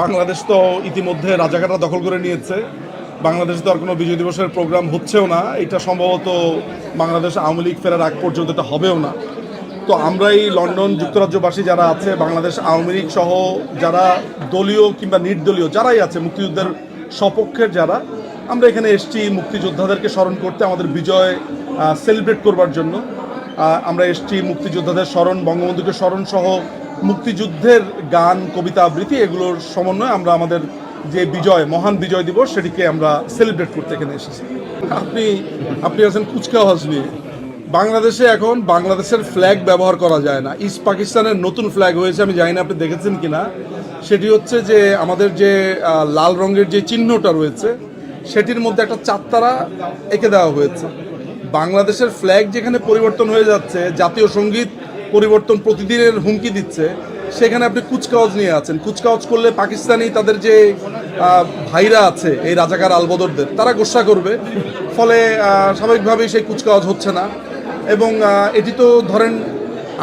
বাংলাদেশ তো ইতিমধ্যে রাজাকাররা দখল করে নিয়েছে। বাংলাদেশে তো আর কোনো বিজয় দিবসের প্রোগ্রাম হচ্ছেও না। এটা সম্ভবত বাংলাদেশ আওয়ামী লীগ ফেরার আগ পর্যন্ত এটা হবেও না। তো আমরা এই লন্ডন যুক্তরাজ্যবাসী যারা আছে, বাংলাদেশ আওয়ামী লীগ সহ যারা দলীয় কিংবা নির্দলীয় যারাই আছে, মুক্তিযুদ্ধের সপক্ষের যারা, আমরা এখানে এসেছি মুক্তিযোদ্ধাদেরকে স্মরণ করতে, আমাদের বিজয় সেলিব্রেট করবার জন্য। আমরা এসেছি মুক্তিযোদ্ধাদের স্মরণ, বঙ্গবন্ধুকে স্মরণ সহ মুক্তিযুদ্ধের গান, কবিতা, আবৃত্তি এগুলোর সমন্বয়ে আমরা আমাদের যে বিজয়, মহান বিজয় দিবস, সেটিকে আমরা সেলিব্রেট করতে এখানে এসেছি। আপনি আছেন কুচকাওয়াজ নিয়ে। বাংলাদেশে এখন বাংলাদেশের ফ্ল্যাগ ব্যবহার করা যায় না। ইস্ট পাকিস্তানের নতুন ফ্ল্যাগ হয়েছে, আমি জানি না আপনি দেখেছেন কিনা। সেটি হচ্ছে যে আমাদের যে লাল রঙের যে চিহ্নটা রয়েছে সেটির মধ্যে একটা চাঁদতারা এঁকে দেওয়া হয়েছে। বাংলাদেশের ফ্ল্যাগ যেখানে পরিবর্তন হয়ে যাচ্ছে, জাতীয় সঙ্গীত পরিবর্তন প্রতিদিনের হুমকি দিচ্ছে, সেখানে আপনি কুচকাওয়াজ নিয়ে আছেন। কুচকাওয়াজ করলে পাকিস্তানি তাদের যে ভাইরা আছে, এই রাজাকার আলবদরদের, তারা গোসা করবে। ফলে স্বাভাবিকভাবেই সেই কুচকাওয়াজ হচ্ছে না। এবং এটি তো ধরেন,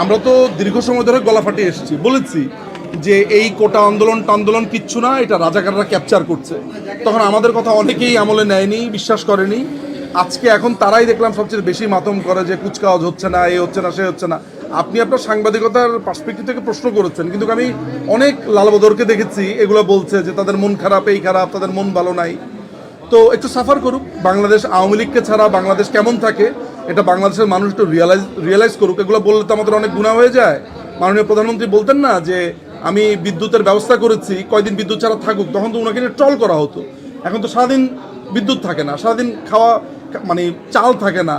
আমরা তো দীর্ঘ সময় ধরে গলা ফাটিয়ে এসেছি, বলেছি যে এই কোটা আন্দোলন কিচ্ছু না, এটা রাজাকাররা ক্যাপচার করছে। তখন আমাদের কথা অনেকেই আমলে নেয়নি, বিশ্বাস করেনি। আজকে এখন তারাই দেখলাম সবচেয়ে বেশি মাতম করে যে কুচকাওয়াজ হচ্ছে না, এই হচ্ছে না, সে হচ্ছে না। আপনি আপনার সাংবাদিকতার পার্সপেক্টিভ থেকে প্রশ্ন করেছেন, কিন্তু আমি অনেক লালবদরকে দেখেছি এগুলো বলছে যে তাদের মন খারাপ, এই খারাপ, তাদের মন ভালো নাই। তো একটু সাফার করুক। বাংলাদেশ আওয়ামী লীগকে ছাড়া বাংলাদেশ কেমন থাকে এটা বাংলাদেশের মানুষ একটু রিয়েলাইজ করুক। এগুলো বললে তো আমাদের অনেক গুনাহ হয়ে যায়। মাননীয় প্রধানমন্ত্রী বলতেন না যে আমি বিদ্যুতের ব্যবস্থা করেছি, কয়দিন বিদ্যুৎ ছাড়া থাকুক, তখন তো ওনাকে নিয়ে ট্রল করা হতো। এখন তো সারাদিন বিদ্যুৎ থাকে না, সারাদিন খাওয়া মানে চাল থাকে না,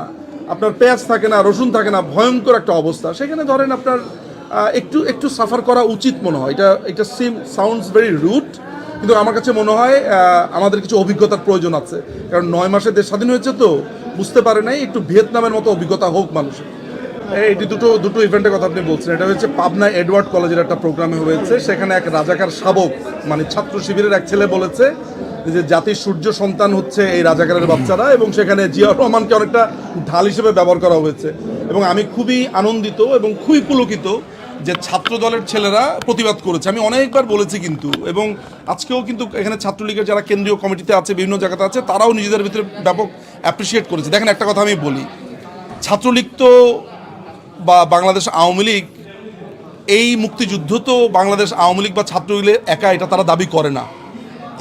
আপনার পেঁয়াজ থাকে না, রসুন থাকে না, ভয়ঙ্কর একটা অবস্থা। সেখানে ধরেন আপনার একটু সাফার করা উচিত মনে হয়। এটা সাউন্ডস ভেরি রুড, কিন্তু আমার কাছে মনে হয় আমাদের কিছু অভিজ্ঞতার প্রয়োজন আছে। কারণ 9 মাসে দেশ স্বাধীন হয়েছে, তো বুঝতে পারে নাই, একটু ভিয়েতনামের মতো অভিজ্ঞতা হোক মানুষের। এটি দুটো ইভেন্টের কথা আপনি বলছেন। এটা হচ্ছে পাবনা এডওয়ার্ড কলেজের একটা প্রোগ্রামে হয়েছে। সেখানে এক রাজাকার শাবক, মানে ছাত্র শিবিরের এক ছেলে বলেছে যে জাতির সূর্য সন্তান হচ্ছে এই রাজাকারের বাচ্চারা, এবং সেখানে জিয়াউর রহমানকে অনেকটা ঢাল হিসেবে ব্যবহার করা হয়েছে। এবং আমি খুবই আনন্দিত এবং খুবই পুলকিত যে ছাত্র দলের ছেলেরা প্রতিবাদ করেছে। আমি অনেকবার বলেছি কিন্তু, এবং আজকেও কিন্তু এখানে ছাত্রলীগের যারা কেন্দ্রীয় কমিটিতে আছে, বিভিন্ন জায়গাতে আছে, তারাও নিজেদের ভিতরে ব্যাপক অ্যাপ্রিসিয়েট করেছে। দেখেন, একটা কথা আমি বলি, ছাত্রলীগ তো বা বাংলাদেশ আওয়ামী লীগ, এই মুক্তিযুদ্ধ তো বাংলাদেশ আওয়ামী লীগ বা ছাত্রলীগের একা এটা তারা দাবি করে না।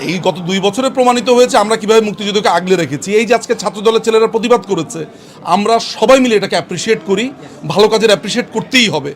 এই গত 2 বছরে প্রমাণিত হয়েছে আমরা কিভাবে মুক্তিযুদ্ধকে আগলে রেখেছি। এই যে আজকে ছাত্র দলের ছেলেরা প্রতিবাদ করেছে, আমরা সবাই মিলে এটাকে অ্যাপ্রিসিয়েট করি। ভালো কাজের অ্যাপ্রিসিয়েট করতেই হবে।